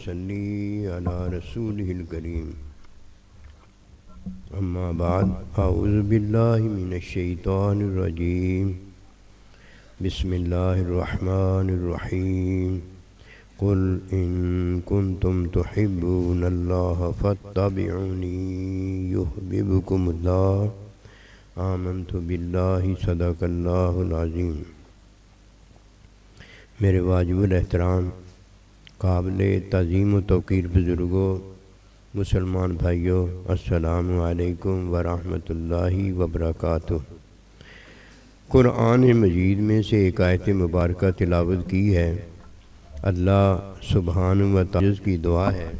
ونصلي على رسوله الكريم أما بعد أعوذ بالله من الشيطان الرجيم بسم الله الرحمن الرحيم قل إن كنتم تحبون الله فاتبعوني يحببكم الله آمنت بالله صدق اللہ العظیم۔ میرے واجب الاحترام قابل تعظیم و توقیر بزرگوں، مسلمان بھائیوں، السلام علیکم ورحمۃ اللہ وبرکاتہ۔ قرآن مجید میں سے ایک آیت مبارکہ تلاوت کی ہے۔ اللہ سبحانہ و تعالی کی دعا ہے،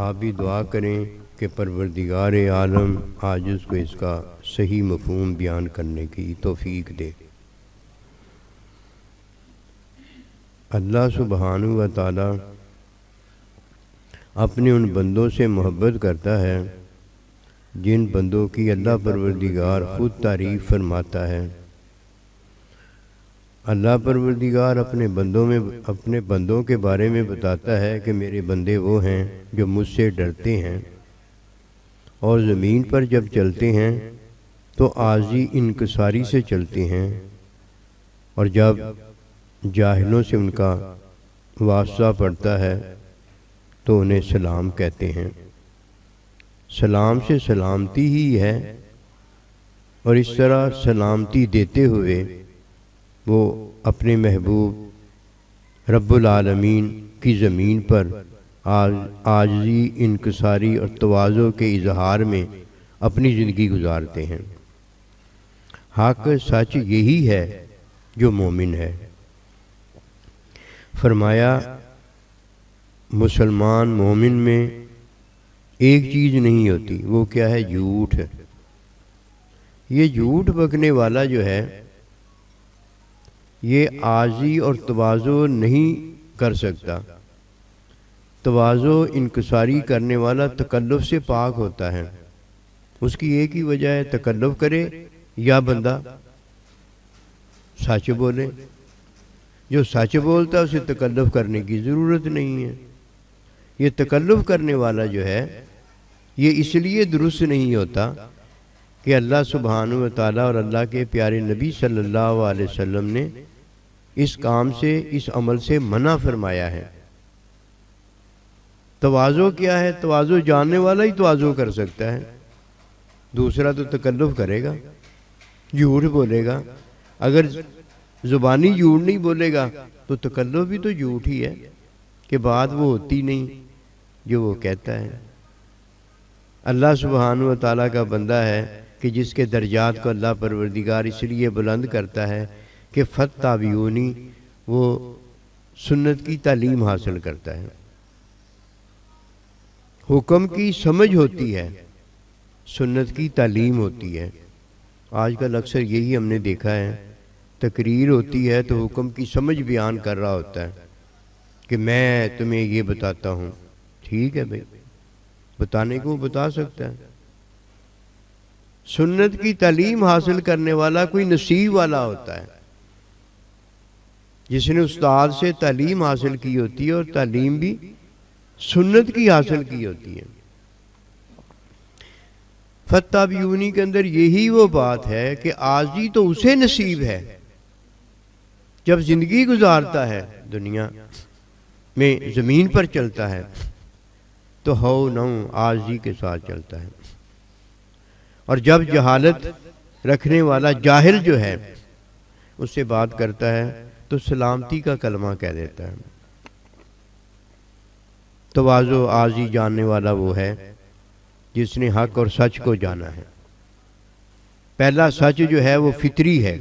آپ بھی دعا کریں کہ پروردگار عالم عاجز کو اس کا صحیح مفہوم بیان کرنے کی توفیق دے۔ اللہ سبحانہ و تعالی اپنے ان بندوں سے محبت کرتا ہے جن بندوں کی اللہ پروردگار خود تعریف فرماتا ہے۔ اللہ پروردگار اپنے بندوں کے بارے میں بتاتا ہے کہ میرے بندے وہ ہیں جو مجھ سے ڈرتے ہیں اور زمین پر جب چلتے ہیں تو عاجزی انکساری سے چلتے ہیں، اور جب جاہلوں سے ان کا واسطہ پڑتا ہے تو انہیں سلام کہتے ہیں۔ سلام سے سلامتی ہی ہے، اور اس طرح سلامتی دیتے ہوئے وہ اپنے محبوب رب العالمین کی زمین پر عاجزی، انکساری اور تواضع کے اظہار میں اپنی زندگی گزارتے ہیں۔ حق سچ یہی ہے جو مومن ہے۔ فرمایا مسلمان مومن میں ایک چیز نہیں ہوتی، وہ کیا ہے؟ جھوٹ۔ یہ جھوٹ بکنے والا جو ہے یہ عاجزی اور تواضع نہیں کر سکتا۔ تواضع انکساری کرنے والا تکلف سے پاک ہوتا ہے۔ اس کی ایک ہی وجہ ہے، تکلف کرے یا بندہ سچ بولے۔ جو سچ بولتا ہے اسے تکلف کرنے کی ضرورت نہیں ہے۔ یہ تکلف کرنے والا جو ہے یہ اس لیے درست نہیں ہوتا کہ اللہ سبحانہ و تعالیٰ اور اللہ کے پیارے نبی صلی اللہ علیہ وسلم نے اس کام سے، اس عمل سے منع فرمایا ہے۔ تواضع کیا ہے؟ تواضع جاننے والا ہی تواضع کر سکتا ہے، دوسرا تو تکلف کرے گا، جھوٹ بولے گا۔ اگر زبانی جھوٹ نہیں بولے گا تو تکلف بھی تو جھوٹ ہی ہے کہ بات وہ ہوتی نہیں جو وہ کہتا ہے۔ اللہ سبحانہ و تعالیٰ کا بندہ ہے کہ جس کے درجات کو اللہ پروردگار اس لیے بلند کرتا ہے کہ فتابعونی، وہ سنت کی تعلیم حاصل کرتا ہے، حکم کی سمجھ ہوتی ہے، سنت کی تعلیم ہوتی ہے۔ آج کل اکثر یہی ہم نے دیکھا ہے، تقریر ہوتی ہے تو حکم کی سمجھ بیان کر رہا ہوتا ہے کہ میں تمہیں یہ بتاتا ہوں۔ ٹھیک ہے بھائی، بتانے کو بتا سکتا ہے۔ سنت کی تعلیم حاصل کرنے والا کوئی نصیب والا ہوتا ہے، جس نے استاد سے تعلیم حاصل کی ہوتی ہے، اور تعلیم بھی سنت کی حاصل کی ہوتی ہے۔ فتابعونی کے اندر یہی وہ بات ہے کہ عاجزی تو اسے نصیب ہے جب زندگی گزارتا ہے، دنیا میں زمین پر چلتا ہے تو ہو نو عاجزی کے ساتھ چلتا ہے، اور جب جہالت رکھنے والا جاہل جو ہے اس سے بات کرتا ہے تو سلامتی کا کلمہ کہہ دیتا ہے۔ تواضع عاجزی جاننے والا وہ ہے جس نے حق اور سچ کو جانا ہے۔ پہلا سچ جو ہے وہ فطری ہے۔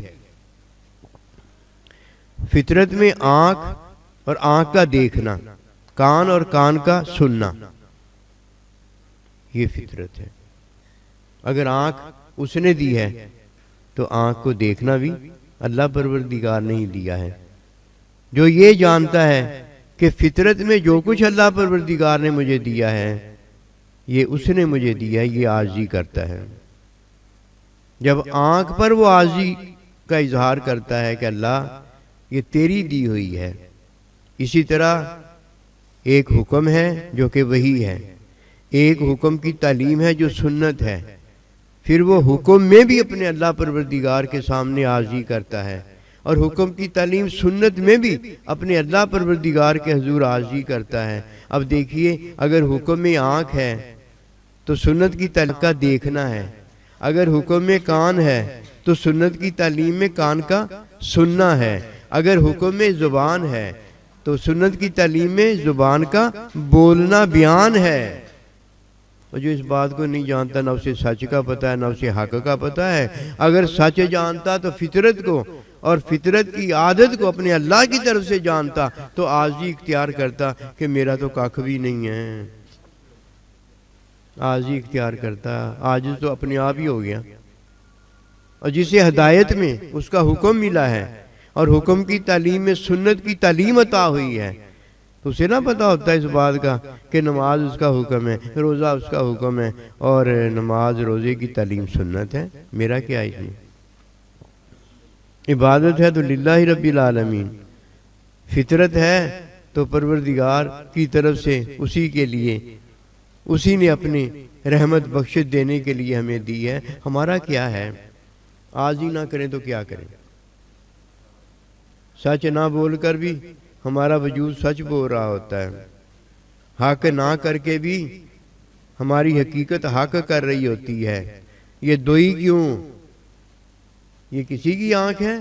فطرت میں آنکھ اور آنکھ کا دیکھنا، کان اور کان کا سننا، یہ فطرت ہے۔ اگر آنکھ اس نے دی ہے تو آنکھ کو دیکھنا بھی اللہ پروردگار نے ہی دیا ہے۔ جو یہ جانتا ہے کہ فطرت میں جو کچھ اللہ پروردگار نے مجھے دیا ہے یہ اس نے مجھے دیا ہے، یہ عاجزی کرتا ہے۔ جب آنکھ پر وہ عاجزی کا اظہار کرتا ہے کہ اللہ یہ تیری دی ہوئی ہے، اسی طرح ایک حکم ہے جو کہ وحی ہے، ایک حکم کی تعلیم ہے جو سنت ہے، پھر وہ حکم میں بھی اپنے اللہ پروردگار کے سامنے عاجزی کرتا ہے، اور حکم کی تعلیم سنت میں بھی اپنے اللہ پروردگار کے حضور عاجزی کرتا ہے۔ اب دیکھیے، اگر حکم میں آنکھ ہے تو سنت کی تعلیم کا دیکھنا ہے، اگر حکم میں کان ہے تو سنت کی تعلیم میں کان کا سننا ہے، اگر حکم میں زبان ہے تو سنت کی تعلیم میں زبان کا بولنا بیان ہے۔ اور جو اس بات کو نہیں جانتا، نہ اسے سچ کا پتہ ہے نہ اسے حق کا پتہ ہے۔ اگر سچ جانتا تو فطرت کو اور فطرت کی عادت کو اپنے اللہ کی طرف سے جانتا تو عاجزی اختیار کرتا کہ میرا تو کاکھ بھی نہیں ہے، عاجزی اختیار کرتا، عاجز تو اپنے آپ ہی ہو گیا۔ اور جسے ہدایت میں اس کا حکم ملا ہے اور حکم کی تعلیم میں سنت کی تعلیم عطا ہوئی ہے، تو اسے نہ پتا ہوتا اس بات کا کہ نماز اس کا حکم ہے، روزہ اس کا حکم ہے، اور نماز روزے کی تعلیم سنت ہے، میرا کیا اس میں؟ عبادت ہے تو للہ رب العالمین، فطرت ہے تو پروردگار کی طرف سے اسی کے لیے، اسی نے اپنی رحمت بخشش دینے کے لیے ہمیں دی ہے۔ ہمارا کیا ہے؟ عاجزی نہ کریں تو کیا کریں؟ سچ نہ بول کر بھی ہمارا وجود سچ بول رہا ہوتا ہے، حق نہ کر کے بھی ہماری حقیقت حق کر رہی ہوتی ہے۔ یہ دوئی کیوں؟ یہ کسی کی آنکھ ہے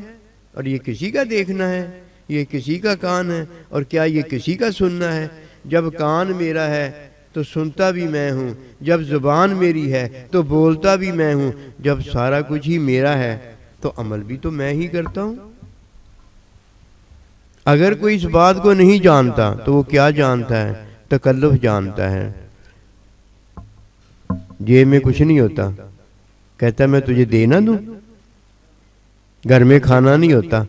اور یہ کسی کا دیکھنا ہے، یہ کسی کا کان ہے اور کیا یہ کسی کا سننا ہے؟ جب کان میرا ہے تو سنتا بھی میں ہوں، جب زبان میری ہے تو بولتا بھی میں ہوں، جب سارا کچھ ہی میرا ہے تو عمل بھی تو میں ہی کرتا ہوں۔ اگر کوئی اس بات کو نہیں جانتا تو وہ کیا جانتا ہے؟ تکلف جانتا ہے۔ جیب میں کچھ نہیں ہوتا، کہتا میں تجھے دے نہ دوں؟ گھر میں کھانا نہیں ہوتا،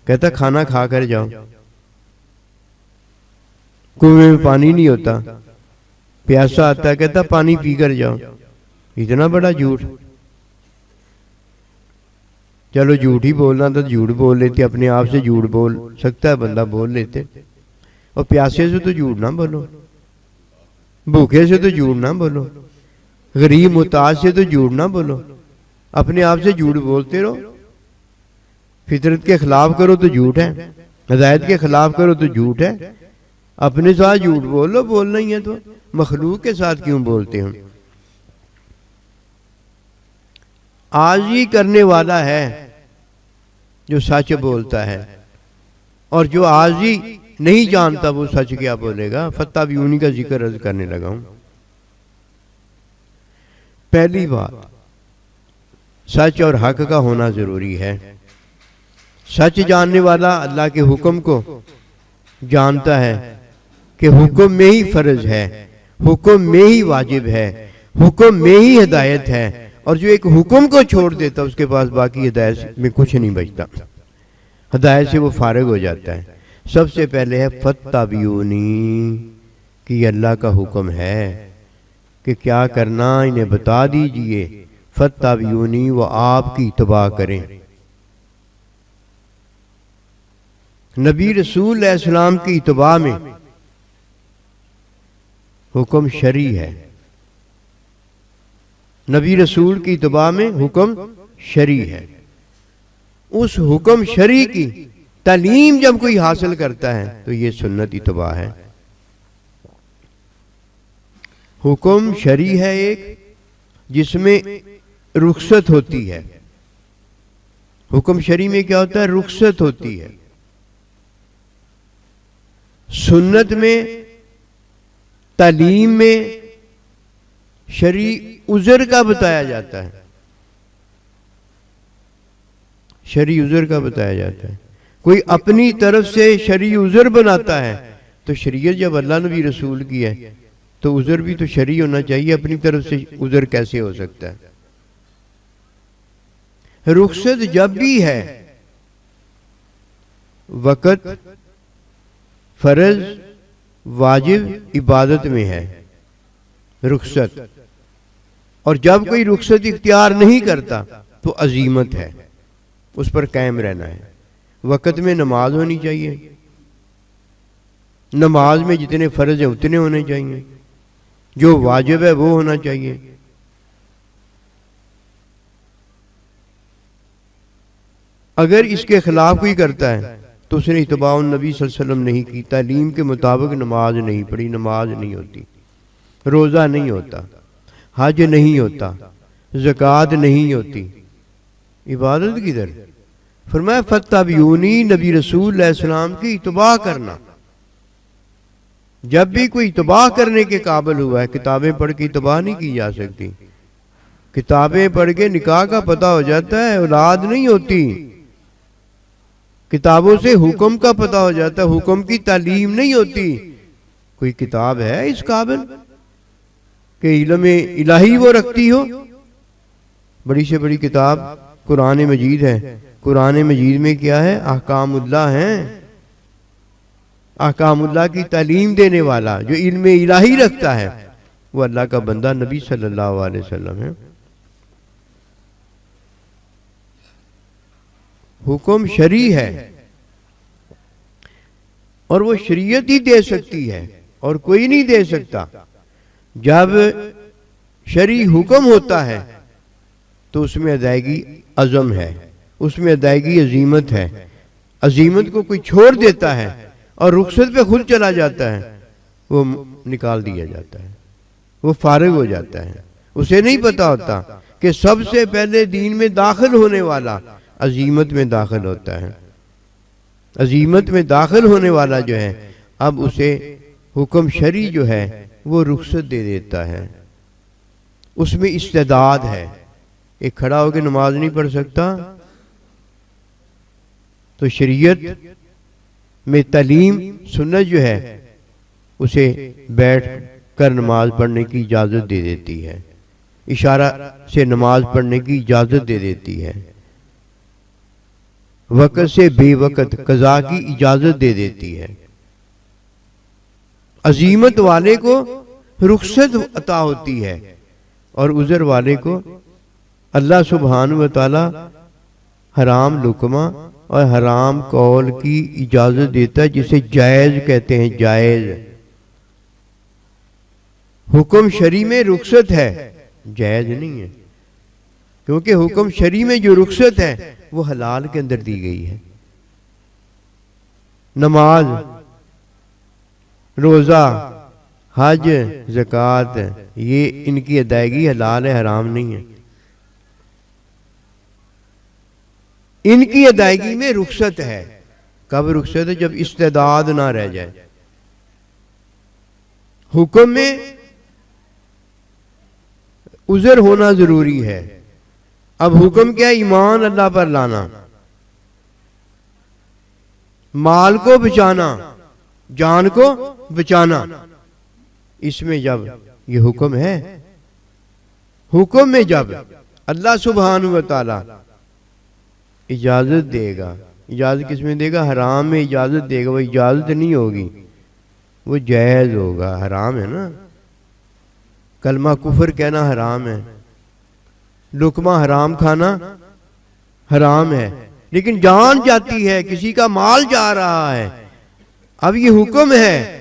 کہتا کھانا کھا کر جاؤ۔ کنویں میں پانی نہیں ہوتا، پیاسا آتا ہے، کہتا پانی پی کر جاؤ۔ اتنا بڑا جھوٹ! چلو جھوٹ ہی بولنا تھا جھوٹ بول لیتے، اپنے آپ سے جھوٹ بول سکتا ہے بندہ، بول لیتے۔ اور پیاسے سے تو جھوٹ نہ بولو، بھوکے سے تو جھوٹ نہ بولو، غریب محتاج سے تو جھوٹ نہ بولو، اپنے آپ سے جھوٹ بولتے رہو۔ فطرت کے خلاف کرو تو جھوٹ ہے، ہدایت کے خلاف کرو تو جھوٹ ہے۔ اپنے ساتھ جھوٹ بولو، بولنا ہی ہے تو مخلوق کے ساتھ کیوں بولتے ہوں؟ عاجزی کرنے والا ہے جو سچ بولتا ہے، اور جو عاجزی نہیں جانتا وہ سچ کیا بولے گا؟ فتابعونی کا ذکر عرض کرنے لگا ہوں۔ پہلی بات، سچ اور حق کا ہونا ضروری ہے۔ سچ جاننے والا اللہ کے حکم کو جانتا ہے کہ حکم میں ہی فرض ہے، حکم میں ہی واجب ہے، حکم میں ہی ہدایت ہے، اور جو ایک حکم کو چھوڑ دیتا اس کے پاس باقی ہدایت میں کچھ نہیں بچتا، ہدایت سے وہ فارغ ہو جاتا ہے۔ سب سے پہلے ہے فاتبعونی، کہ یہ اللہ کا حکم ہے کہ کیا کرنا انہیں بتا دیجئے، فاتبعونی، وہ آپ کی اتباع کریں۔ نبی رسول علیہ السلام کی اتباع میں حکم شرعی ہے، نبی رسول کی اتباع میں حکم شرعی ہے۔ اس حکم شرعی کی تعلیم جب کوئی حاصل کرتا ہے تو یہ سنت اتباع ہے۔ حکم شرعی ہے ایک جس میں رخصت ہوتی ہے۔ حکم شرعی میں کیا ہوتا ہے؟ رخصت ہوتی ہے۔ سنت میں، تعلیم میں شرعی عذر کا بتایا جاتا ہے، شرعی عذر کا بتایا جاتا ہے۔ کوئی اپنی طرف سے شرعی عذر بناتا ہے تو شریعت جب اللہ نبی رسول کی ہے تو عذر بھی تو شرعی ہونا چاہیے، اپنی طرف سے عذر کیسے ہو سکتا ہے؟ رخصت جب بھی ہے وقت فرض واجب عبادت میں ہے رخصت، اور جب کوئی رخصت اختیار نہیں کرتا تو عزیمت ہے، اس پر قائم رہنا ہے۔ وقت میں نماز ہونی چاہیے، نماز میں جتنے فرض ہیں اتنے ہونے چاہیے، جو واجب ہے وہ ہونا چاہیے۔ اگر اس کے خلاف کوئی کرتا ہے تو اس نے اتباع النبی صلی اللہ علیہ وسلم نہیں کی، تعلیم کے مطابق نماز نہیں پڑھی، نماز نہیں ہوتی، روزہ نہیں ہوتا، حج نہیں ہوتا، زکوٰۃ نہیں ہوتی، عبادت کدھر؟ فرمایا فاتبعونی، نبی رسول علیہ السلام کی اتباع کرنا۔ جب بھی کوئی اتباع کرنے کے قابل ہوا ہے، کتابیں پڑھ کے اتباع نہیں کی جا سکتی، کتابیں پڑھ کے نکاح کا پتہ ہو جاتا ہے، اولاد نہیں ہوتی، کتابوں سے حکم کا پتہ ہو جاتا ہے، حکم کی تعلیم نہیں ہوتی۔ کوئی کتاب ہے اس قابل کہ علم الہی وہ رکھتی ہو؟ بڑی سے بڑی کتاب قرآن مجید ہے، قرآن مجید میں کیا ہے؟ احکام اللہ ہیں، احکام اللہ کی تعلیم دینے والا جو علم الہی رکھتا ہے وہ اللہ کا بندہ نبی صلی اللہ علیہ وسلم ہے۔ حکم شرعی ہے اور وہ شریعت ہی دے سکتی ہے اور کوئی نہیں دے سکتا۔ جب شرعی حکم ہوتا ہے تو اس میں ادائیگی عزم ہے، اس میں ادائیگی عزیمت ہے۔ عزیمت کو کوئی چھوڑ دیتا ہے اور رخصت پہ خود چلا جاتا ہے، وہ نکال دیا جاتا ہے، وہ فارغ ہو جاتا ہے۔ اسے نہیں پتا ہوتا کہ سب سے پہلے دین میں داخل ہونے والا عزیمت میں داخل ہوتا ہے۔ عزیمت میں داخل ہونے والا جو ہے اب اسے حکم شرعی جو ہے وہ رخصت دے دیتا ہے، اس میں استعداد ہے۔ ایک کھڑا ہو کے نماز نہیں پڑھ سکتا تو شریعت میں تعلیم سنت جو ہے اسے بیٹھ کر نماز پڑھنے کی اجازت دے دیتی ہے، اشارہ سے نماز پڑھنے کی اجازت دے دیتی ہے، وقت سے بے وقت قضا کی اجازت دے دیتی ہے۔ عزیمت والے کو رخصت عطا ہوتی ہے اور عذر والے کو اللہ سبحانہ و تعالی حرام لقمہ اور حرام قول کی اجازت دیتا ہے، جسے جائز کہتے ہیں۔ جائز حکم شرعی میں رخصت ہے، جائز نہیں ہے، کیونکہ حکم شرعی میں جو رخصت ہے وہ حلال کے اندر دی گئی ہے۔ نماز، روزہ، حج، زکوٰۃ، یہ ان کی ادائیگی حلال ہے، حرام نہیں ہے۔ ان کی ادائیگی میں رخصت ہے۔ کب رخصت ہے؟ جب استعداد نہ رہ جائے۔ حکم میں عذر ہونا ضروری ہے۔ اب حکم کیا ہے؟ ایمان اللہ پر لانا، مال کو بچانا، جان کو بچانا۔ اس میں جب یہ حکم ہے، حکم میں جب اللہ سبحانہ و تعالی اجازت دے گا، اجازت کس میں دے گا؟ حرام میں اجازت دے گا، وہ اجازت نہیں ہوگی، وہ جائز ہوگا۔ حرام ہے نا، کلمہ کفر کہنا حرام ہے، لقمہ حرام کھانا حرام ہے، لیکن جان جاتی ہے، کسی کا مال جا رہا ہے۔ اب یہ حکم ہے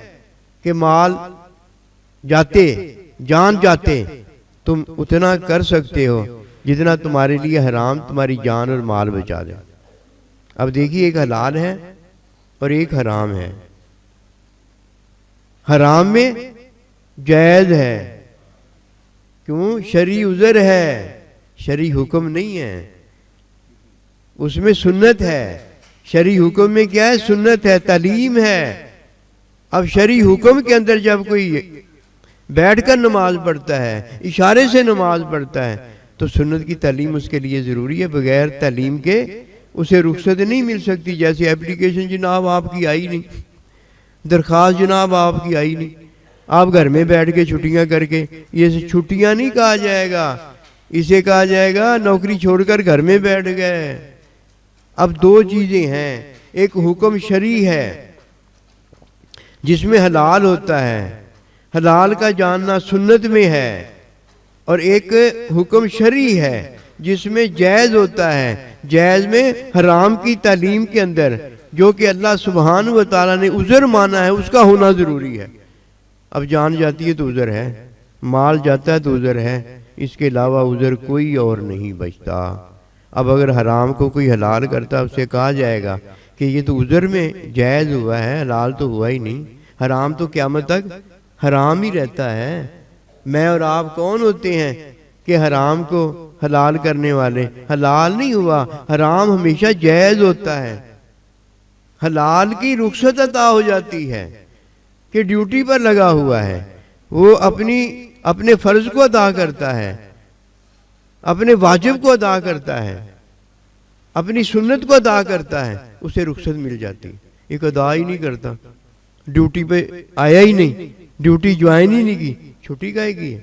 کہ مال جاتے، جان جاتے، تم اتنا کر سکتے ہو جتنا تمہارے لیے حرام تمہاری جان اور مال بچا دے۔ اب دیکھیے، ایک حلال ہے اور ایک حرام ہے۔ حرام میں جائز ہے، کیوں؟ شرعی عذر ہے، شرعی حکم نہیں ہے، اس میں سنت ہے۔ شرعی حکم میں کیا ہے؟ سنت ہے، تعلیم ہے۔ اب شرعی حکم کے اندر جب کوئی بیٹھ کر نماز پڑھتا ہے، اشارے سے نماز پڑھتا ہے، تو سنت کی تعلیم اس کے لیے ضروری ہے۔ بغیر تعلیم کے اسے رخصت نہیں مل سکتی۔ جیسے اپلیکیشن جناب آپ کی آئی نہیں، درخواست جناب آپ کی آئی نہیں، آپ گھر میں بیٹھ کے چھٹیاں کر کے، یہ چھٹیاں نہیں کہا جائے گا، اسے کہا جائے گا نوکری چھوڑ کر گھر میں بیٹھ گئے۔ اب دو چیزیں ہیں، ایک حکم شرعی ہے جس میں حلال ہوتا ہے، حلال کا جاننا سنت میں ہے، اور ایک حکم شرعی ہے جس میں جائز ہوتا ہے، جائز میں حرام کی تعلیم کے اندر جو کہ اللہ سبحانہ و تعالیٰ نے عذر مانا ہے اس کا ہونا ضروری ہے۔ اب جان جاتی ہے تو عذر ہے، مال جاتا ہے تو عذر ہے، اس کے علاوہ عذر کوئی اور نہیں بچتا۔ اب اگر حرام کو کوئی حلال کرتا ہے، اس سے کہا جائے گا کہ یہ تو عذر میں جائز ہوا ہے، حلال تو ہوا ہی نہیں، حرام تو قیامت تک حرام ہی رہتا ہے۔ میں اور آپ کون ہوتے ہیں کہ حرام کو حلال کرنے والے؟ حلال نہیں ہوا، حرام ہمیشہ جائز ہوتا ہے۔ حلال کی رخصت عطا ہو جاتی ہے کہ ڈیوٹی پر لگا ہوا ہے، وہ اپنے فرض کو ادا کرتا ہے، اپنے واجب کو ادا کرتا ہے، اپنی سنت کو ادا کرتا ہے، اسے رخصت مل جاتی۔ ایک ادا ہی نہیں کرتا، ڈیوٹی پہ آیا ہی نہیں، ڈیوٹی جوائن ہی نہیں کی، چھٹی کائے کی ہے؟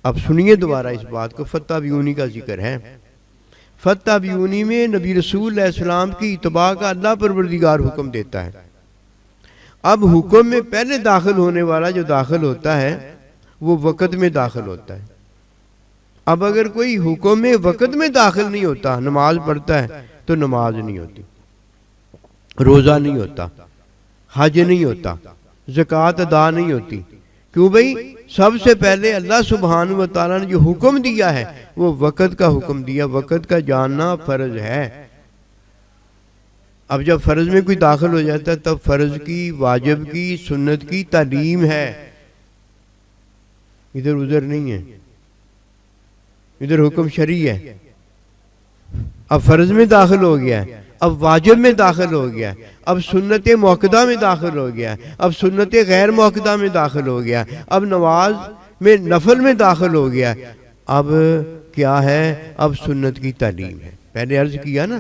اب سنیے دوبارہ اس بات کو، فتح بیونی کا ذکر ہے۔ فتح بیونی میں نبی رسول علیہ السلام کی اتباع کا اللہ پروردگار حکم دیتا ہے۔ اب حکم میں پہلے داخل ہونے والا جو داخل ہوتا ہے وہ وقت میں داخل ہوتا ہے۔ اب اگر کوئی حکم میں وقت میں داخل نہیں ہوتا، نماز پڑھتا ہے تو نماز نہیں ہوتی، روزہ نہیں ہوتا، حج نہیں ہوتا، زکوٰۃ ادا نہیں ہوتی۔ کیوں بھئی؟ سب سے پہلے اللہ سبحانہ و تعالیٰ نے جو حکم دیا ہے وہ وقت کا حکم دیا، وقت کا جاننا فرض ہے۔ اب جب فرض میں کوئی داخل ہو جاتا ہے تب فرض کی، واجب کی، سنت کی تعلیم ہے، ادھر عذر نہیں ہے، ادھر حکم شرعی ہے۔ اب فرض میں داخل ہو گیا ہے، اب واجب میں داخل ہو گیا ہے، اب سنت موقدہ میں داخل ہو گیا ہے، اب سنت غیر موقدہ میں داخل ہو گیا ہے، اب نماز میں نفل میں داخل ہو گیا ہے۔ اب کیا ہے؟ اب سنت کی تعلیم ہے۔ پہلے عرض کیا نا،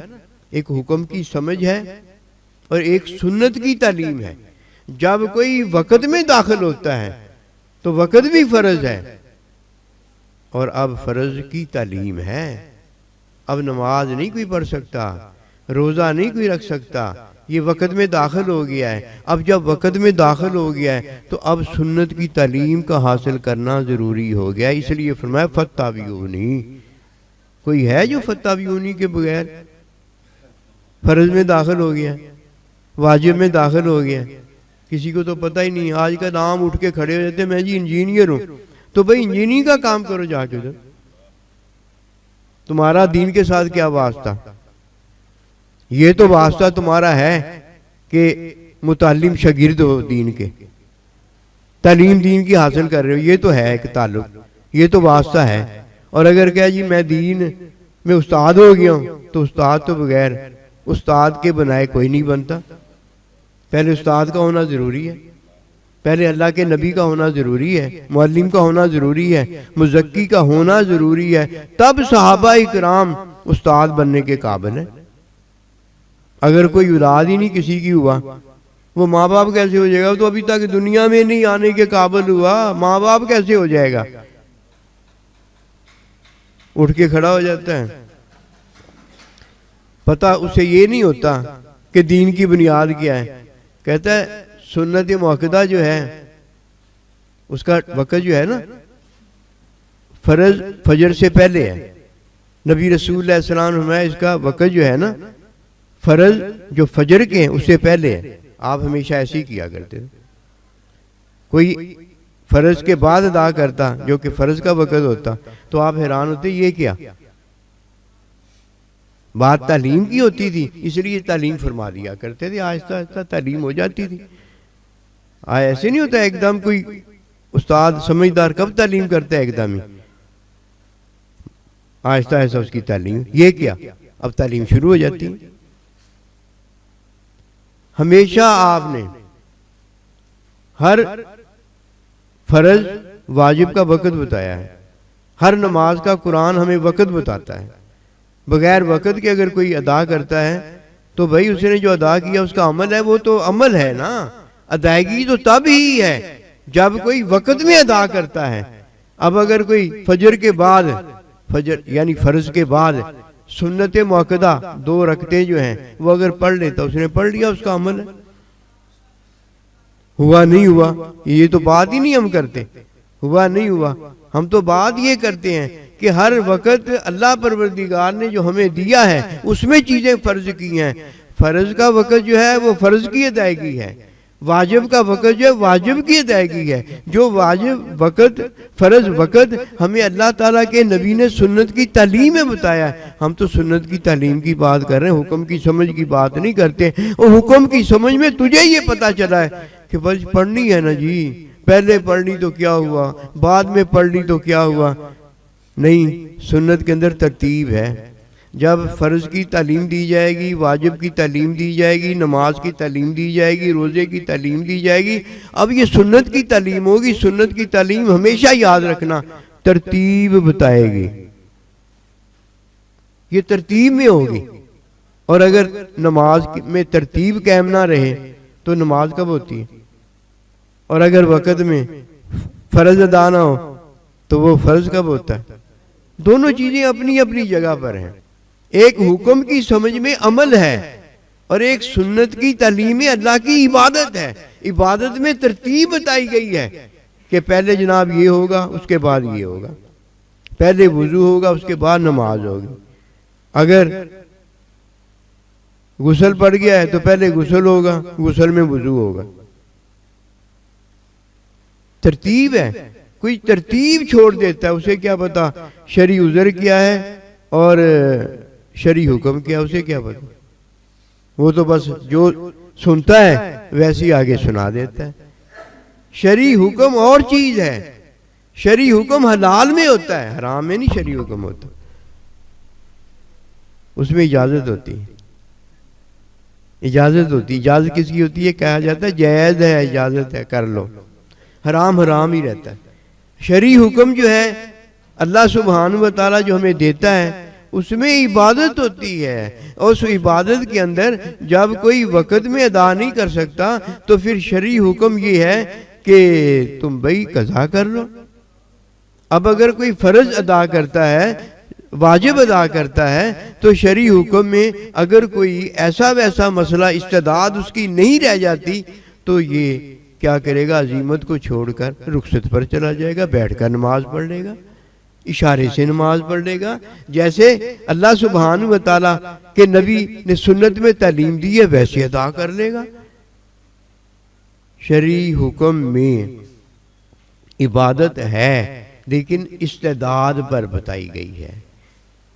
ایک حکم کی سمجھ ہے اور ایک سنت کی تعلیم ہے۔ جب کوئی وقت میں داخل ہوتا ہے تو وقت بھی فرض ہے اور اب فرض کی تعلیم ہے۔ اب نماز نہیں کوئی پڑھ سکتا، روزہ نہیں کوئی رکھ سکتا، یہ وقت میں داخل ہو گیا ہے۔ اب جب وقت میں داخل ہو گیا ہے تو اب سنت کی تعلیم کا حاصل کرنا ضروری ہو گیا، اس لیے فرمایا فتح بیونی۔ کوئی ہے جو فتح بیونی کے بغیر فرض میں داخل ہو گیا، واجب میں داخل ہو گیا؟ کسی کو تو پتہ ہی نہیں۔ آج کا نام اٹھ کے کھڑے ہو جاتے ہیں، میں جی انجینئر ہوں، تو بھئی انجینئرنگ کا کام کرو جا کے ادھر، تمہارا دین کے ساتھ کیا واسطہ؟ یہ تو واسطہ تمہارا ہے کہ متعلم شاگرد ہو دین کے، تعلیم دین کی حاصل کر رہے ہو، یہ تو ہے ایک تعلق، یہ تو واسطہ ہے۔ اور اگر کہا جی میں دین میں استاد ہو گیا ہوں، تو استاد تو بغیر استاد کے بنائے کوئی نہیں بنتا۔ پہلے استاد کا ہونا ضروری ہے، پہلے اللہ کے نبی کا ہونا ضروری ہے، معلم کا ہونا ضروری ہے، مزکی کا ہونا ضروری ہے، تب صحابہ اکرام استاد بننے کے قابل ہیں۔ اگر کوئی اولاد ہی نہیں کسی کی ہوا، وہ ماں باپ کیسے ہو جائے گا؟ تو ابھی تک دنیا میں نہیں آنے کے قابل ہوا، ماں باپ کیسے ہو جائے گا؟ اٹھ کے کھڑا ہو جاتا ہے، پتہ اسے یہ نہیں ہوتا کہ دین کی بنیاد کیا ہے۔ کہتا ہے سنت موقدہ جو ہے اس کا وقت جو ہے نا، فرض فجر سے پہلے ہے۔ نبی رسول اللہ صلی اللہ علیہ وسلم اس کا وقت جو ہے نا، فرض جو فجر کے ہیں اس سے پہلے ہے۔ آپ ہمیشہ ایسے ہی کیا کرتے ہیں، کوئی فرض کے بعد ادا کرتا جو کہ فرض کا وقت ہوتا تو آپ حیران ہوتے یہ کیا؟ بات تعلیم کی ہوتی تھی، اس لیے تعلیم فرما دیا کرتے تھے، آہستہ آہستہ تعلیم ہو جاتی تھی۔ ایسے نہیں ہوتا ایک دم کوئی استاد سمجھدار کب تعلیم کرتا ہے، ایک دم ہی آہستہ آہستہ اس کی تعلیم، یہ کیا؟ اب تعلیم شروع ہو جاتی ہے۔ ہمیشہ آپ نے ہر فرض واجب کا وقت بتایا ہے، ہر نماز کا قرآن ہمیں وقت بتاتا ہے۔ بغیر وقت کے اگر کوئی ادا کرتا ہے تو بھائی اس نے جو ادا کیا اس کا عمل ہے، وہ تو عمل ہے نا، ادائیگی تو تب ہی ہے جب کوئی وقت میں ادا کرتا ہے۔ اب اگر کوئی فجر کے بعد، فجر یعنی فرض کے بعد سنت موقدہ 2 رکعتیں جو ہیں وہ اگر پڑھ لیتا، اس نے پڑھ لیا، اس کا عمل ہے۔ ہوا نہیں ہوا یہ تو بات ہی نہیں ہم کرتے، ہوا نہیں ہوا، ہم تو بات یہ کرتے ہیں کہ ہر وقت اللہ پروردگار نے جو ہمیں دیا ہے اس میں چیزیں فرض کی ہیں۔ فرض کا وقت جو ہے وہ فرض کی ادائیگی ہے، واجب کا وقت جو ہے واجب کی ادائیگی ہے۔ جو واجب وقت، فرض وقت ہمیں اللہ تعالیٰ کے نبی نے سنت کی تعلیم میں بتایا ہے۔ ہم تو سنت کی تعلیم کی بات کر رہے ہیں، حکم کی سمجھ کی بات نہیں کرتے۔ اور حکم کی سمجھ میں تجھے یہ پتا چلا ہے کہ بس پڑھنی ہے نا جی، پہلے پڑھنی تو کیا ہوا، بعد میں پڑھنی تو کیا ہوا۔ نہیں، سنت کے اندر ترتیب ہے۔ جب فرض کی تعلیم دی جائے گی، واجب کی تعلیم دی جائے گی، نماز کی تعلیم دی جائے گی، روزے کی تعلیم دی جائے گی، اب یہ سنت کی تعلیم ہوگی۔ سنت کی تعلیم ہمیشہ یاد رکھنا ترتیب بتائے گی، یہ ترتیب میں ہوگی۔ اور اگر نماز میں ترتیب قائم نہ رہے تو نماز کب ہوتی ہے؟ اور اگر وقت میں فرض ادا نہ ہو تو وہ فرض کب ہوتا ہے؟ دونوں چیزیں اپنی اپنی جگہ پر ہیں۔ ایک حکم کی سمجھ میں عمل ہے اور ایک سنت کی تعلیم اللہ کی عبادت ہے۔ عبادت میں ترتیب بتائی گئی ہے کہ پہلے جناب یہ ہوگا، اس کے بعد یہ ہوگا، پہلے وضو ہوگا، اس کے بعد نماز ہوگی۔ اگر غسل پڑ گیا ہے تو پہلے غسل ہوگا، غسل میں وضو ہوگا۔ ترتیب ہے۔ کوئی ترتیب چھوڑ دیتا ہے، اسے کیا پتا شرعی عذر کیا ہے اور شرعی حکم کیا، اسے کیا پتا؟ وہ تو بس جو سنتا ہے ویسے آگے سنا دیتا ہے۔ شرعی حکم اور چیز ہے۔ شرعی حکم حلال میں ہوتا ہے، حرام میں نہیں شرعی حکم ہوتا۔ اس میں اجازت ہوتی ہے، اجازت ہوتی ہے۔ اجازت کس کی ہوتی ہے؟ کہا جاتا ہے جائز ہے، اجازت ہے، کر لو۔ حرام حرام ہی رہتا ہے۔ شرعی حکم جو ہے اللہ سبحانہ و تعالیٰ جو ہمیں دیتا ہے اس میں عبادت ہوتی ہے، اور اس عبادت کے اندر جب کوئی وقت میں ادا نہیں کر سکتا تو پھر شرعی حکم یہ ہے کہ تم بھائی قضا کر لو۔ اب اگر کوئی فرض ادا کرتا ہے، واجب ادا کرتا ہے، تو شرعی حکم میں اگر کوئی ایسا ویسا مسئلہ استعداد اس کی نہیں رہ جاتی تو یہ کیا کرے گا؟ عزیمت کو چھوڑ کر رخصت پر چلا جائے گا، بیٹھ کر نماز پڑھ لے گا، اشارے سے نماز پڑھ لے گا۔ جیسے اللہ سبحانہ و تعالیٰ کے نبی نے سنت میں تعلیم دی ہے ویسے ادا کر لے گا۔ شرعی حکم میں عبادت ہے لیکن استعداد پر بتائی گئی ہے،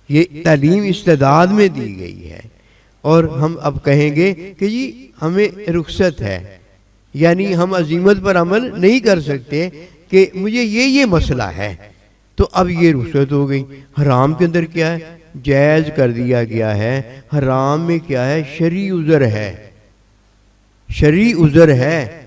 یہ تعلیم استعداد میں دی گئی ہے۔ اور ہم اب کہیں گے کہ جی ہمیں رخصت ہے، یعنی ہم عزیمت پر عمل نہیں کر سکتے کہ مجھے یہ مسئلہ ہے، تو اب یہ رخصت ہو گئی۔ حرام کے اندر کیا ہے؟ جائز کر دیا گیا ہے۔ حرام میں کیا ہے؟ شرعی عذر ہے، شرعی عذر ہے،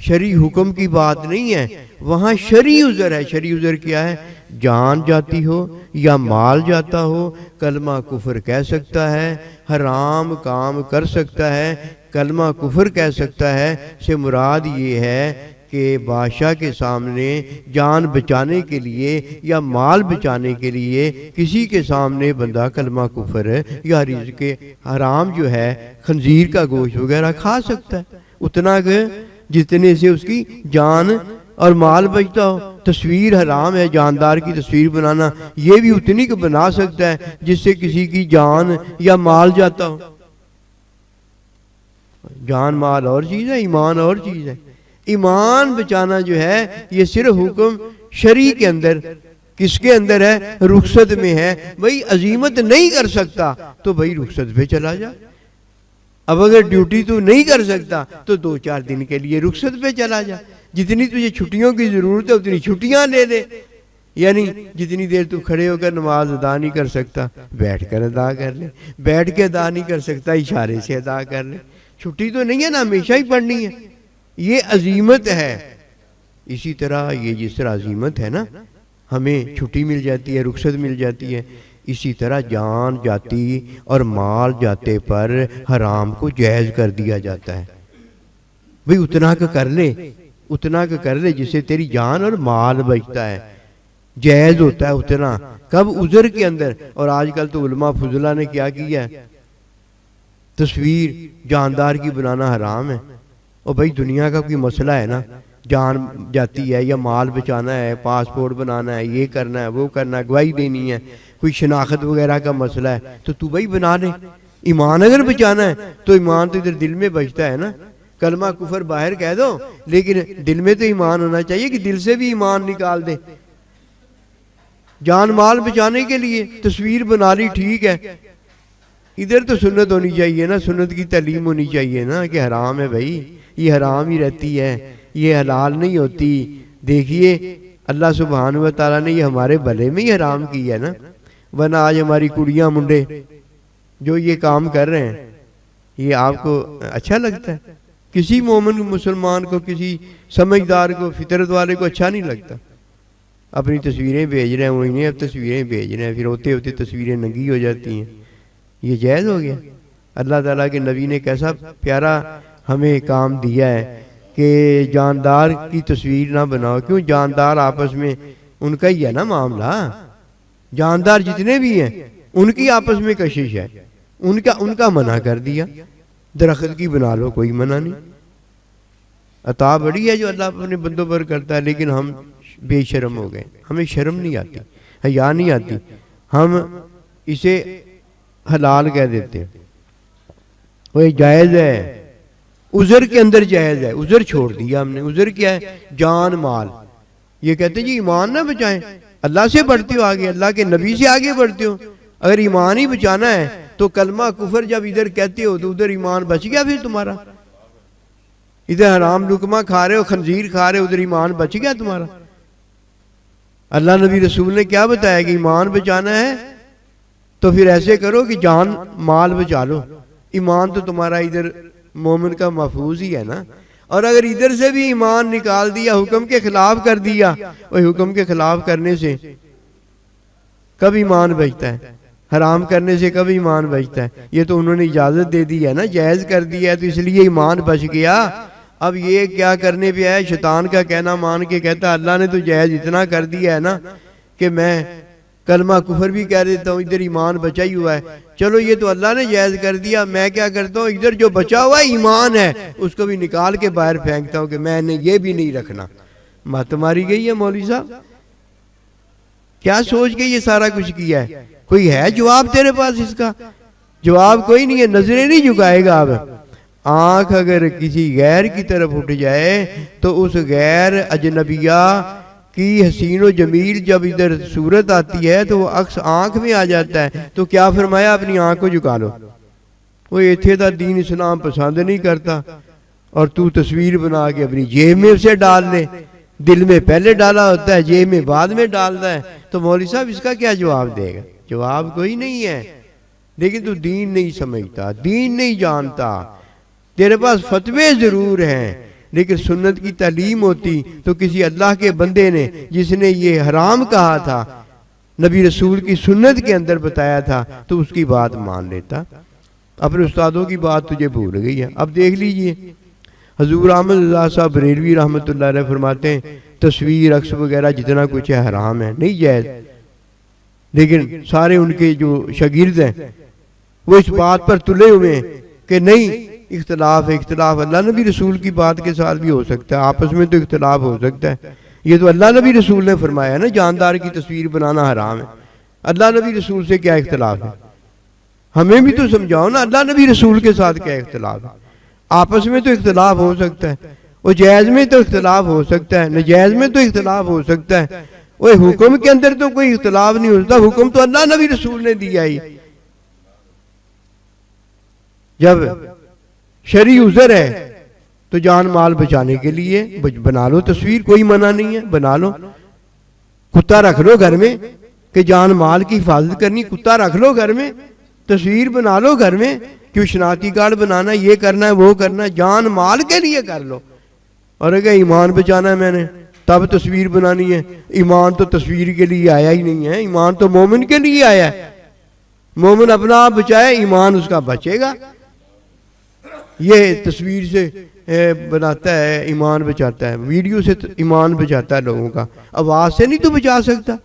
شرعی حکم کی بات نہیں ہے، وہاں شرعی عذر ہے۔ شرعی عذر کیا ہے؟ جان جاتی ہو یا مال جاتا ہو، کلمہ کفر کہہ سکتا ہے، حرام کام کر سکتا ہے، کلمہ کفر کہہ سکتا ہے۔ سے مراد یہ ہے کہ بادشاہ کے سامنے جان بچانے کے لیے یا مال بچانے کے لیے کسی کے سامنے بندہ کلمہ کفر یا رزق حرام جو ہے خنزیر کا گوشت وغیرہ کھا سکتا ہے، اتنا کہ جتنے سے اس کی جان اور مال بچتا ہو۔ تصویر حرام ہے، جاندار کی تصویر بنانا، یہ بھی اتنی کہ بنا سکتا ہے جس سے کسی کی جان یا مال جاتا ہو۔ جان مال اور چیز ہے، ایمان اور چیز ہے۔ ایمان بچانا جو ہے یہ صرف حکم شرعی کے اندر، کس کے اندر ہے؟ رخصت میں ہے۔ بھئی عزیمت نہیں کر سکتا تو بھئی رخصت پہ چلا جا۔ اب اگر ڈیوٹی تو نہیں کر سکتا تو 2-4 دن کے لیے رخصت پہ چلا جا، جتنی تجھے چھٹیوں کی ضرورت ہے اتنی چھٹیاں لے لے، یعنی جتنی دیر تو کھڑے ہو کر نماز ادا نہیں کر سکتا بیٹھ کر ادا کر لے، بیٹھ کے ادا نہیں کر سکتا اشارے سے ادا کر لے۔ چھٹی تو نہیں ہے نا، ہمیشہ ہی پڑھنی ہے، یہ عزیمت ہے۔ اسی طرح یہ جس طرح عزیمت ہے نا، ہمیں چھٹی مل جاتی ہے، رخصت مل جاتی ہے، اسی طرح جان جاتی اور مال جاتے پر حرام کو جائز کر دیا جاتا ہے۔ بھئی اتنا کا کر لے، اتنا کا کر لے جس سے تیری جان اور مال بچتا ہے، جائز ہوتا ہے اتنا۔ کب؟ عذر کے اندر۔ اور آج کل تو علماء فضلہ نے کیا کیا ہے؟ تصویر جاندار کی بنانا حرام ہے۔ اور بھئی دنیا کا کوئی مسئلہ ہے نا، جان جاتی ہے یا مال بچانا ہے، پاسپورٹ بنانا ہے، یہ کرنا ہے، وہ کرنا ہے، گواہی دینی ہے، کوئی شناخت وغیرہ کا مسئلہ ہے تو بھئی بنا لے، ایمان اگر بچانا ہے تو ایمان تو ادھر دل میں بچتا ہے نا. کلمہ کفر باہر کہہ دو لیکن دل میں تو ایمان ہونا چاہیے کہ دل سے بھی ایمان نکال دے. جان مال بچانے کے لیے تصویر بنا لی ٹھیک ہے, ادھر تو سنت ہونی چاہیے نا, سنت کی تعلیم ہونی چاہیے نا کہ حرام ہے بھائی, یہ حرام ہی رہتی ہے, یہ حلال نہیں ہوتی. دیکھیے اللہ سبحانہ و تعالیٰ نے یہ ہمارے بھلے میں ہی حرام کی ہے نا, ورنہ آج ہماری کڑیاں منڈے جو یہ کام کر رہے ہیں یہ آپ کو اچھا لگتا ہے؟ کسی مومن مسلمان کو, کسی سمجھدار کو, فطرت والے کو اچھا نہیں لگتا. اپنی تصویریں بھیج رہے ہیں, وہ انہیں اب تصویریں بھیج رہے ہیں, پھر ہوتے ہوتے تصویریں ننگی ہو جاتی ہیں. یہ جائز ہو گیا؟ اللہ تعالیٰ کے نبی نے کیسا پیارا ہمیں کام دیا ہے کہ جاندار کی تصویر نہ بناؤ. کیوں؟ جاندار آپس میں ان کا ہی ہے نا معاملہ, جاندار جتنے بھی ہیں ان کی آپس میں کشش ہے, ان کا منع کر دیا. درخت کی بنا لو, کوئی منع نہیں. عطا بڑی ہے جو اللہ اپنے بندوں پر کرتا ہے, لیکن ہم بے شرم ہو گئے, ہمیں شرم نہیں آتی, حیا نہیں آتی, ہم اسے حلال کہہ دیتے ہیں. وہ جائز ہے, عذر کے اندر جائز ہے, عذر چھوڑ دیا ہم نے. عذر کیا ہے؟ جان مال. یہ کہتے ہیں جی ایمان نہ بچائیں, اللہ سے بڑھتے ہو آگے, اللہ کے نبی سے آگے بڑھتے ہو. اگر ایمان ہی بچانا ہے تو کلمہ کفر جب ادھر کہتے ہو تو ادھر ایمان بچ گیا پھر تمہارا. ادھر حرام لقمہ کھا رہے ہو, خنزیر کھا رہے ہو, ادھر ایمان بچ گیا تمہارا. اللہ نبی رسول نے کیا بتایا کہ ایمان بچانا ہے تو پھر ایسے کرو کہ جان مال بچا لو. ایمان تو تمہارا ادھر مومن کا محفوظ ہی ہے نا. اور اگر ادھر سے بھی ایمان نکال دیا, حکم کے خلاف کر دیا, وہ حکم کے خلاف کرنے سے کب ایمان بچتا ہے؟ حرام کرنے سے کب ایمان بچتا ہے؟ یہ تو انہوں نے اجازت دے دی ہے نا, جائز کر دیا ہے تو اس لیے ایمان بچ گیا. اب یہ کیا کرنے پہ ہے؟ شیطان کا کہنا مان کے کہتا ہے اللہ نے تو جائز اتنا کر دیا ہے نا کہ میں کلمہ کفر بھی کہہ دیتا ہوں, ادھر ایمان بچا ہی ہوا ہے. چلو یہ تو اللہ نے جائز کر دیا, میں کیا کرتا ہوں ادھر جو بچا ہوا ہے ایمان ہے اس کو بھی نکال کے باہر پھینکتا ہوں کہ میں نے یہ بھی نہیں رکھنا. مت ماری گئی ہے مولوی صاحب, کیا سوچ کے یہ سارا کچھ کیا ہے؟ کوئی ہے جواب تیرے پاس اس کا؟ جواب کوئی نہیں ہے. نظریں نہیں جھکائے گا. اب آنکھ اگر کسی غیر کی طرف اٹھ جائے تو اس غیر اجنبیہ کی حسین و جمیل جب ادھر صورت آتی ہے تو وہ عکس آنکھ میں آ جاتا ہے. تو کیا فرمایا؟ اپنی آنکھ کو جھکا لو. وہ ایتھے دا دین اسلام پسند نہیں کرتا اور تو تصویر بنا کے اپنی جیب میں اسے ڈال لے. دل میں پہلے ڈالا ہوتا ہے, جیب میں بعد میں ڈالتا ہے. تو مولوی صاحب اس کا کیا جواب دے گا؟ جواب کوئی نہیں ہے. لیکن تو دین نہیں سمجھتا, دین نہیں جانتا. تیرے پاس فتوے ضرور ہیں لیکن سنت کی تعلیم ہوتی تو کسی اللہ کے بندے نے جس نے یہ حرام کہا تھا, نبی رسول کی سنت کے اندر بتایا تھا, تو اس کی بات مان لیتا. اپنے استادوں کی بات تجھے بھول گئی ہے. اب دیکھ لیجئے حضور احمد رضا صاحب بریلوی رحمۃ اللہ علیہ فرماتے ہیں تصویر عکس وغیرہ جتنا کچھ ہے حرام ہے, نہیں جائز. لیکن سارے ان کے جو شاگرد ہیں وہ اس بات پر تلے ہوئے ہیں کہ نہیں, اختلاف ہے. اختلاف اللہ نبی رسول کی بات کے ساتھ بھی ہو سکتا ہے, آپس میں تو اختلاف ہو سکتا ہے. یہ تو اللہ نبی رسول نے فرمایا ہے نا جاندار کی تصویر بنانا حرام ہے. اللہ نبی رسول سے کیا اختلاف ہے؟ ہمیں بھی تو سمجھاؤ نا, اللہ نبی رسول کے ساتھ کیا اختلاف ہے؟ آپس میں تو اختلاف ہو سکتا ہے, وہ جائز میں تو اختلاف ہو سکتا ہے, ناجائز میں تو اختلاف ہو سکتا ہے. وہ حکم کے اندر تو کوئی اختلاف نہیں ہوتا, حکم تو اللہ نبی رسول نے دیا ہی. جب شرعی عذر ہے تو جان مال بچانے کے لیے بنا لو تصویر, کوئی منع نہیں ہے, بنا لو. کتا رکھ لو گھر میں کہ جان مال کی حفاظت کرنی, کتا رکھ لو گھر میں, تصویر بنا لو گھر میں. کیوں شناختی کارڈ بنانا, یہ کرنا ہے وہ کرنا ہے, جان مال کے لیے کر لو. اور اگر ایمان بچانا ہے میں نے تب تصویر بنانی ہے. ایمان تو تصویر کے لیے آیا ہی نہیں ہے, ایمان تو مومن کے لیے آیا ہے. مومن اپنا آپ بچائے, ایمان اس کا بچے گا. یہ تصویر سے بناتا ہے ایمان بچاتا ہے, ویڈیو سے ایمان بچاتا ہے لوگوں کا, آواز سے نہیں تو بچا سکتا.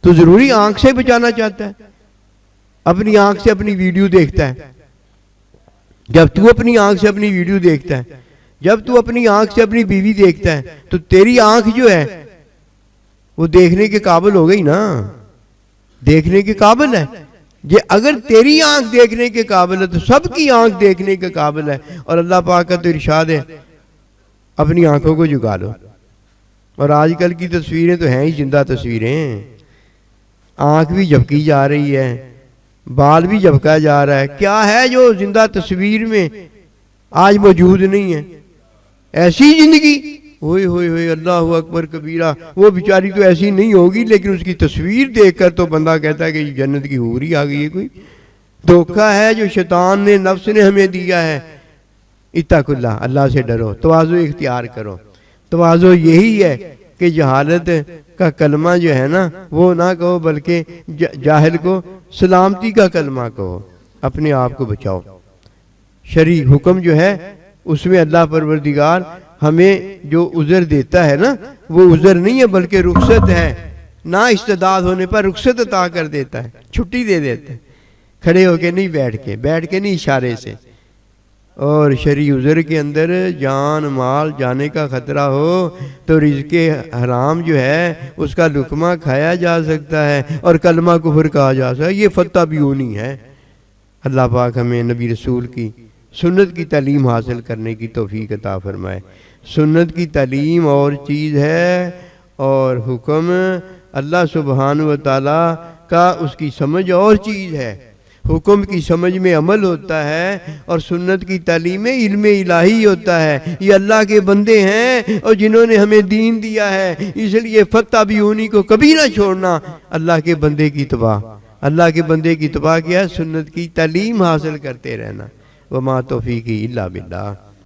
تو ضروری آنکھ سے بچانا چاہتا ہے, اپنی آنکھ سے اپنی ویڈیو دیکھتا ہے. جب تو اپنی آنکھ سے اپنی ویڈیو دیکھتا ہے, جب تو اپنی آنکھ سے اپنی بیوی دیکھتا ہے, تو تیری آنکھ جو ہے وہ دیکھنے کے قابل ہو گئی نا, دیکھنے کے قابل ہے. یہ اگر تیری آنکھ دیکھنے کے قابل ہے تو سب کی آنکھ دیکھنے کے قابل ہے. اور اللہ پاک کا تو ارشاد ہے اپنی آنکھوں کو جھکا لو. اور آج کل کی تصویریں تو ہیں ہی زندہ تصویریں. آنکھ بھی جھپکی جا رہی ہے, بال بھی جھپکا جا رہا ہے. کیا ہے جو زندہ تصویر میں آج موجود نہیں ہے؟ ایسی زندگی, ہوئے ہوئے ہوئے, اللہ اکبر کبیرہ. وہ بیچاری تو ایسی نہیں ہوگی, لیکن اس کی تصویر دیکھ کر تو بندہ کہتا ہے کہ یہ جنت کی حور ہی آ گئی ہے. کوئی دھوکہ ہے جو شیطان نے, نفس نے ہمیں دیا ہے. اتقوا اللہ, اللہ سے ڈرو, تواضع اختیار کرو. تواضع یہی ہے کہ جہالت کا کلمہ جو ہے نا وہ نہ کہو, بلکہ جاہل کو سلامتی کا کلمہ کہو. اپنے آپ کو بچاؤ. شرعی حکم جو ہے اس میں اللہ پروردگار ہمیں جو عذر دیتا ہے نا, وہ عذر نہیں ہے بلکہ رخصت ہے. نہ استعداد ہونے پر رخصت عطا کر دیتا ہے, چھٹی دے دیتا ہے. کھڑے ہو کے نہیں, بیٹھ کے نہیں, اشارے سے. اور شرعی عذر کے اندر جان مال جانے کا خطرہ ہو تو رزق حرام جو ہے اس کا لقمہ کھایا جا سکتا ہے اور کلمہ کفر کہا جا سکتا ہے. یہ فتح بیونی ہے. اللہ پاک ہمیں نبی رسول کی سنت کی تعلیم حاصل کرنے کی توفیق عطا فرمائے. سنت کی تعلیم اور چیز ہے اور حکم اللہ سبحانہ و تعالیٰ کا اس کی سمجھ اور چیز ہے. حکم کی سمجھ میں عمل ہوتا ہے اور سنت کی تعلیم علم الہی ہوتا ہے. یہ اللہ کے بندے ہیں اور جنہوں نے ہمیں دین دیا ہے, اس لیے فتح بیونی کو کبھی نہ چھوڑنا. اللہ کے بندے کی تباہ, اللہ کے بندے کی تباہ کیا ہے؟ سنت کی تعلیم حاصل کرتے رہنا. وما توفیقی الا باللہ.